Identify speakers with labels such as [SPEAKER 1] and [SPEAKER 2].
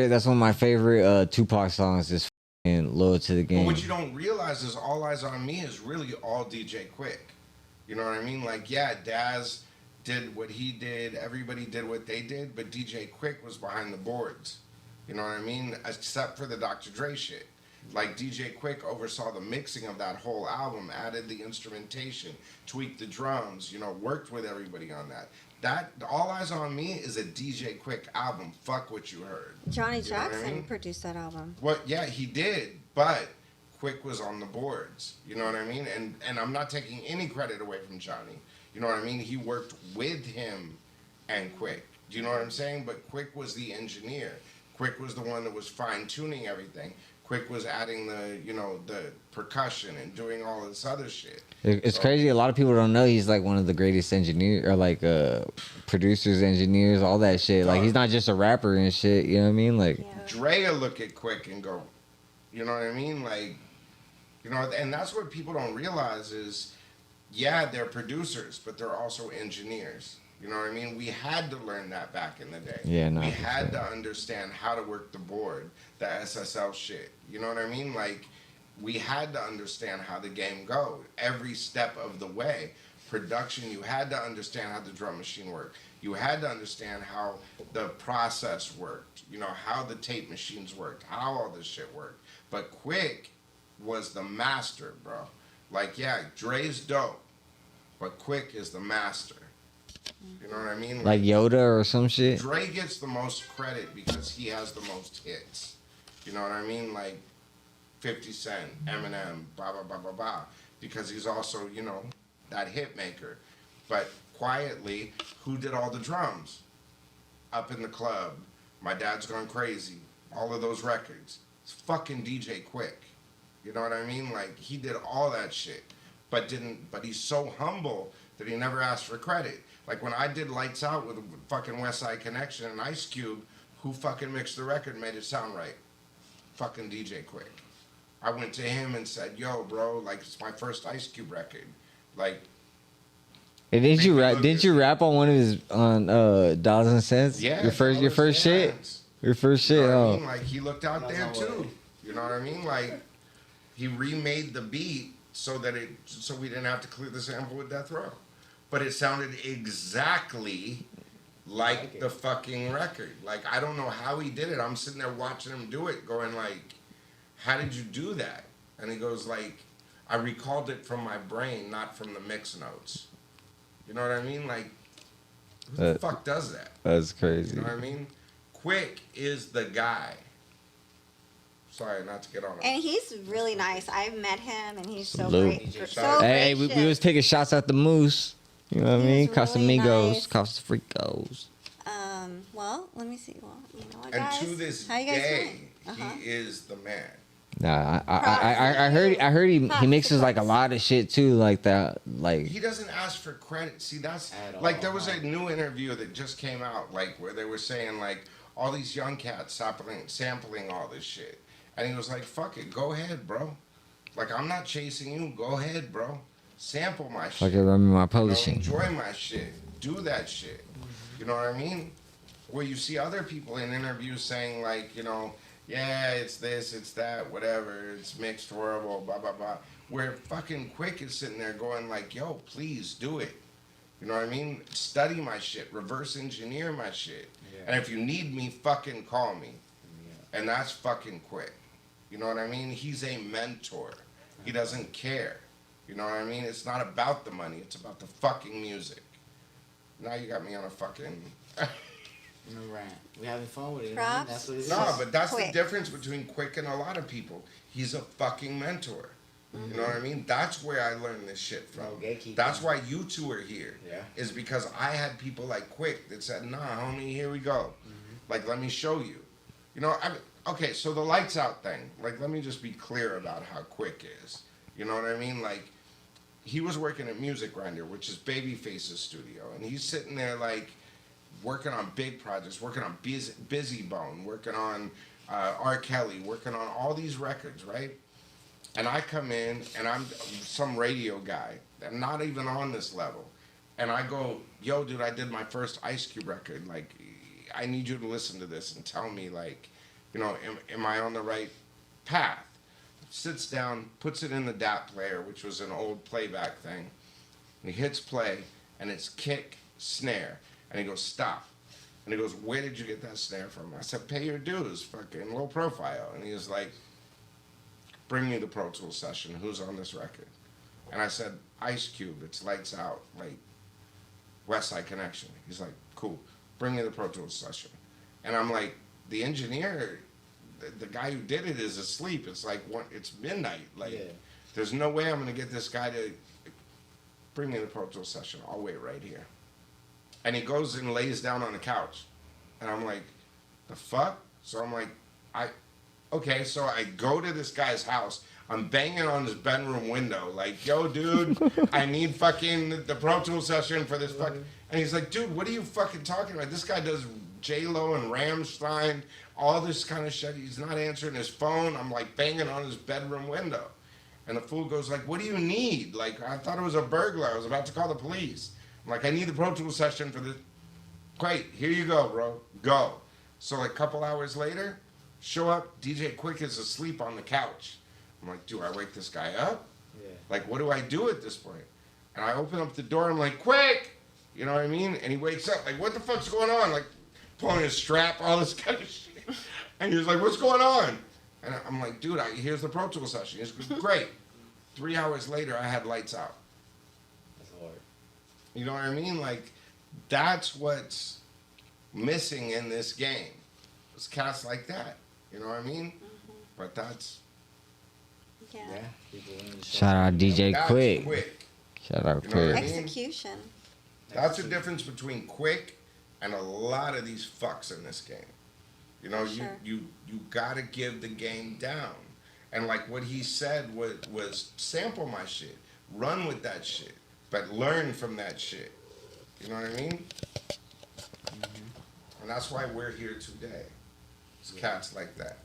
[SPEAKER 1] That's one of my favorite Tupac songs. Is Loyal to the Game.
[SPEAKER 2] But what you don't realize is All Eyes on Me is really all DJ Quik. You know what I mean? Like, yeah, Daz did what he did. Everybody did what they did. But DJ Quik was behind the boards. You know what I mean? Except for the Dr. Dre shit. Like, DJ Quik oversaw the mixing of that whole album, added the instrumentation, tweaked the drums, you know, worked with everybody on that. That All Eyes on Me is a DJ Quik album. Fuck what you heard.
[SPEAKER 3] Johnny Jackson produced that album.
[SPEAKER 2] What? Yeah, he did, but Quik was on the boards. You know what I mean? And I'm not taking any credit away from Johnny. You know what I mean? He worked with him and Quik. Do you know what I'm saying? But Quik was the engineer. Quik was the one that was fine tuning everything. Quik was adding the, you know, the percussion and doing all this other shit.
[SPEAKER 1] It's crazy. A lot of people don't know he's like one of the greatest engineers or like producers, engineers, all that shit. Like he's not just a rapper and shit. You know what I mean? Like
[SPEAKER 2] Dre will look at Quik and go, you know what I mean? Like, you know, and that's what people don't realize is, yeah, they're producers, but they're also engineers. You know what I mean? We had to learn that back in the day.
[SPEAKER 1] Yeah, no.
[SPEAKER 2] We had to understand how to work the board, the SSL shit. You know what I mean? Like, we had to understand how the game goes. Every step of the way. Production, you had to understand how the drum machine worked. You had to understand how the process worked. You know, how the tape machines worked, how all this shit worked. But Quik was the master, bro. Like, yeah, Dre's dope, but Quik is the master. You know what I mean?
[SPEAKER 1] Like Yoda or some shit?
[SPEAKER 2] Dre gets the most credit because he has the most hits. You know what I mean? Like 50 Cent, Eminem, blah, blah, blah, blah, blah. Because he's also, you know, that hit maker. But quietly, who did all the drums? Up in the Club, My Dad's Gone Crazy, all of those records. It's fucking DJ Quik. You know what I mean? Like, he did all that shit. But he's so humble that he never asked for credit. Like when I did Lights Out with fucking West Side Connection and Ice Cube, who fucking mixed the record and made it sound right? Fucking DJ Quik. I went to him and said, yo, bro, like it's my first Ice Cube record. Like,
[SPEAKER 1] hey, didn't you rap on one of his Dollars and Cents?
[SPEAKER 2] Yeah.
[SPEAKER 1] Your first shit? Your first shit,
[SPEAKER 2] you know what I mean? Like he looked out there too. You know what I mean? Like he remade the beat so we didn't have to clear the sample with Death Row. But it sounded exactly like the fucking record. Like, I don't know how he did it. I'm sitting there watching him do it, going like, how did you do that? And he goes like, I recalled it from my brain, not from the mix notes. You know what I mean? Like, who the fuck does that?
[SPEAKER 1] That's crazy.
[SPEAKER 2] You know what I mean? Quik is the guy. Sorry, not to get on him.
[SPEAKER 3] And he's really nice. I've met him, and he's so
[SPEAKER 1] Salute.
[SPEAKER 3] great. So
[SPEAKER 1] Hey, we was taking shots at the Moose. You know what I mean? Casamigos, Costa Fricos.
[SPEAKER 3] Well, let me see. Well, you know what,
[SPEAKER 2] And
[SPEAKER 3] guys?
[SPEAKER 2] to this
[SPEAKER 3] How you guys
[SPEAKER 2] day,
[SPEAKER 3] doing?
[SPEAKER 2] he is the man.
[SPEAKER 1] Nah, I heard he mixes like a lot of shit too, like that. Like
[SPEAKER 2] he doesn't ask for credit. See, that's like there was a new interview that just came out, like where they were saying like all these young cats sampling all this shit, and he was like, "Fuck it, go ahead, bro. Like I'm not chasing you. Go ahead, bro. Sample my shit.
[SPEAKER 1] Like I remember my publishing.
[SPEAKER 2] You know, enjoy my shit. Do that shit. You know what I mean? Where you see other people in interviews saying like, you know, yeah, it's this, it's that, whatever, it's mixed horrible, blah, blah, blah. Where fucking Quik is sitting there going like, yo, please do it. You know what I mean? Study my shit, reverse engineer my shit. Yeah. And if you need me, fucking call me. Yeah. And that's fucking Quik. You know what I mean? He's a mentor. He doesn't care. You know what I mean? It's not about the money. It's about the fucking music. Now you got me on a fucking...
[SPEAKER 4] Rant. We having fun with it.
[SPEAKER 3] Props.
[SPEAKER 4] That's what it is.
[SPEAKER 2] No, but that's
[SPEAKER 3] Quik.
[SPEAKER 2] the difference between Quik and a lot of people. He's a fucking mentor. Mm-hmm. You know what I mean? That's where I learned this shit from. That's why you two are here. Yeah. Is because I had people like Quik that said, nah, homie, here we go. Mm-hmm. Like, let me show you. You know, okay, so the Lights Out thing. Like, let me just be clear about how Quik is. You know what I mean? Like, he was working at Music Grinder, which is Babyface's studio. And he's sitting there, like, working on big projects, working on Busy Bone, working on R. Kelly, working on all these records, right? And I come in, and I'm some radio guy. I'm not even on this level. And I go, yo, dude, I did my first Ice Cube record. Like, I need you to listen to this and tell me, like, You know, am I on the right path? Sits down, puts it in the DAT player, which was an old playback thing. And he hits play, and it's kick, snare. And he goes, stop. And he goes, where did you get that snare from? I said, pay your dues, fucking low profile. And he was like, bring me the Pro Tools session. Who's on this record? And I said, Ice Cube, it's Lights Out, like West Side Connection. He's like, cool, bring me the Pro Tools session. And I'm like, the engineer, the guy who did it is asleep. It's like, it's midnight. Like, there's no way I'm going to get this guy to bring me the Pro Tools session. I'll wait right here. And he goes and lays down on the couch. And I'm like, the fuck? So I'm like, okay, so I go to this guy's house. I'm banging on his bedroom window, like, yo, dude, I need fucking the Pro Tools session for this fucking. And he's like, dude, what are you fucking talking about? This guy does J-Lo and Rammstein, all this kind of shit. He's not answering his phone. I'm like banging on his bedroom window. And the fool goes like, what do you need? Like, I thought it was a burglar. I was about to call the police. I'm like, I need the Pro Tools session for this. Great, here you go, bro. Go. So like a couple hours later, show up, DJ Quik is asleep on the couch. I'm like, do I wake this guy up? Yeah. Like, what do I do at this point? And I open up the door, I'm like, Quik! You know what I mean? And he wakes up, like, what the fuck's going on? Like, pulling his strap, all this kind of shit. And he was like, what's going on? And I'm like, dude, here's the Pro Tools session. He's great. 3 hours later, I had Lights Out.
[SPEAKER 4] That's hard.
[SPEAKER 2] You know what I mean? Like, that's what's missing in this game. It's cats like that. You know what I mean? Mm-hmm. But that's...
[SPEAKER 3] Yeah.
[SPEAKER 1] Shout out DJ
[SPEAKER 2] that's
[SPEAKER 1] Quik.
[SPEAKER 2] Quik.
[SPEAKER 1] Shout out
[SPEAKER 2] You know what I
[SPEAKER 1] Quik.
[SPEAKER 2] mean?
[SPEAKER 3] Execution.
[SPEAKER 2] That's the difference between Quik and a lot of these fucks in this game. You know,
[SPEAKER 3] Sure.
[SPEAKER 2] you gotta give the game down. And like what he said was sample my shit. Run with that shit. But learn from that shit. You know what I mean? Mm-hmm. And that's why we're here today. It's cats like that.